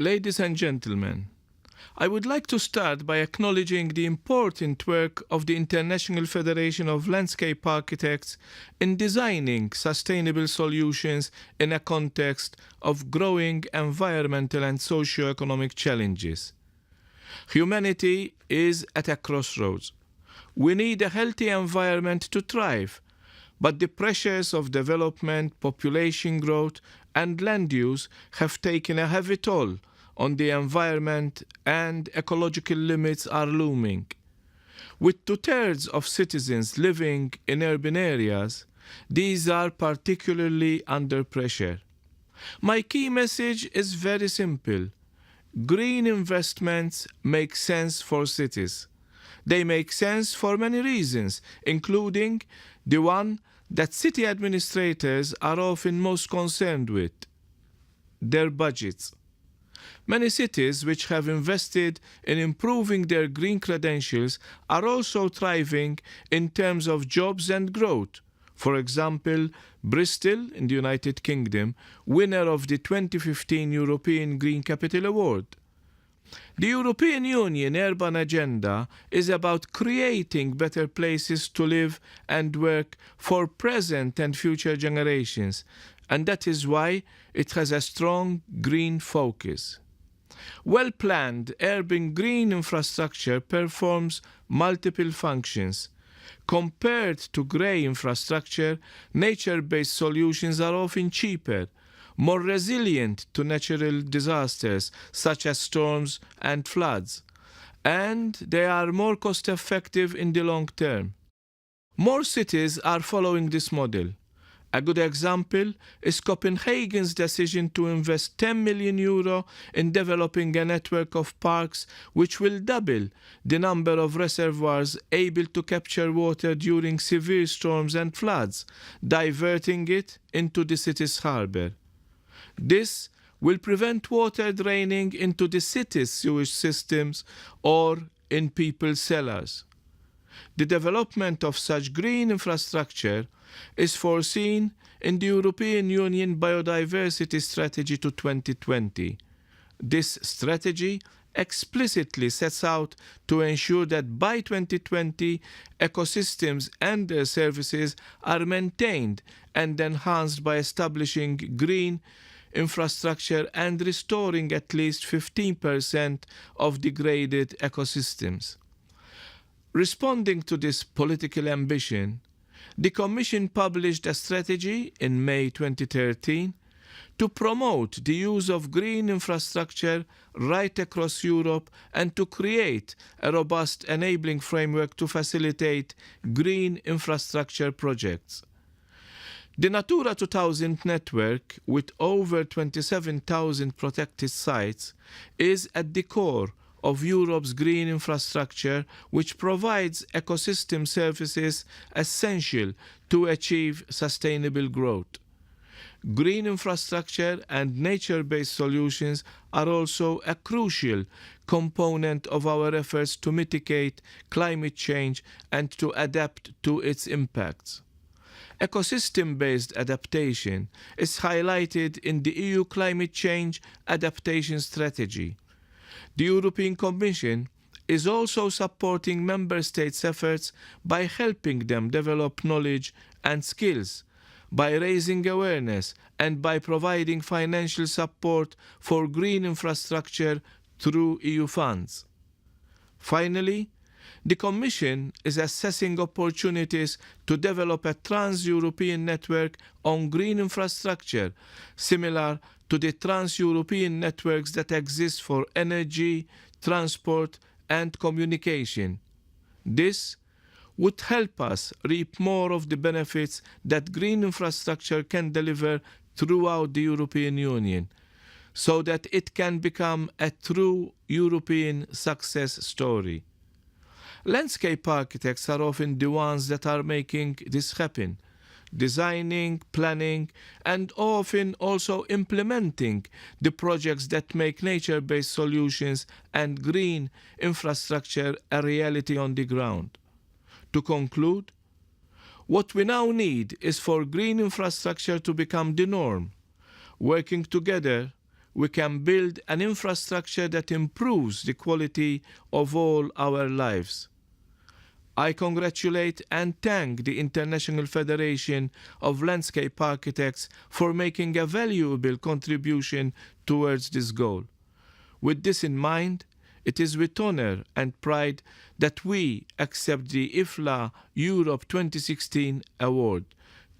Ladies and gentlemen, I would like to start by acknowledging the important work of the International Federation of Landscape Architects in designing sustainable solutions in a context of growing environmental and socio-economic challenges. Humanity is at a crossroads. We need a healthy environment to thrive, but the pressures of development, population growth, and land use have taken a heavy toll on the environment, and ecological limits are looming. With 2/3 of citizens living in urban areas, these are particularly under pressure. My key message is very simple. Green investments make sense for cities. They make sense for many reasons, including the one that city administrators are often most concerned with: their budgets. Many cities which have invested in improving their green credentials are also thriving in terms of jobs and growth. For example, Bristol in the United Kingdom, winner of the 2015 European Green Capital Award. The European Union Urban Agenda is about creating better places to live and work for present and future generations, and that is why it has a strong green focus. Well-planned urban green infrastructure performs multiple functions. Compared to grey infrastructure, nature-based solutions are often cheaper, more resilient to natural disasters such as storms and floods, and they are more cost-effective in the long term. More cities are following this model. A good example is Copenhagen's decision to invest €10 million in developing a network of parks which will double the number of reservoirs able to capture water during severe storms and floods, diverting it into the city's harbour. This will prevent water draining into the city's sewage systems or in people's cellars. The development of such green infrastructure is foreseen in the European Union Biodiversity Strategy to 2020. This strategy explicitly sets out to ensure that by 2020, ecosystems and their services are maintained and enhanced by establishing green infrastructure and restoring at least 15% of degraded ecosystems. Responding to this political ambition, the Commission published a strategy in May 2013 to promote the use of green infrastructure right across Europe and to create a robust enabling framework to facilitate green infrastructure projects. The Natura 2000 network, with over 27,000 protected sites, is at the core of Europe's green infrastructure, which provides ecosystem services essential to achieve sustainable growth. Green infrastructure and nature-based solutions are also a crucial component of our efforts to mitigate climate change and to adapt to its impacts. Ecosystem-based adaptation is highlighted in the EU Climate Change Adaptation Strategy. The European Commission is also supporting Member States' efforts by helping them develop knowledge and skills, by raising awareness, and by providing financial support for green infrastructure through EU funds. Finally, the Commission is assessing opportunities to develop a trans-European network on green infrastructure, similar to the trans-European networks that exist for energy, transport, and communication. This would help us reap more of the benefits that green infrastructure can deliver throughout the European Union, so that it can become a true European success story. Landscape architects are often the ones that are making this happen, designing, planning, and often also implementing the projects that make nature-based solutions and green infrastructure a reality on the ground. To conclude, what we now need is for green infrastructure to become the norm. Working together, we can build an infrastructure that improves the quality of all our lives. I congratulate and thank the International Federation of Landscape Architects for making a valuable contribution towards this goal. With this in mind, it is with honor and pride that we accept the IFLA Europe 2016 award.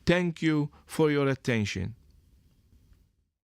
Thank you for your attention.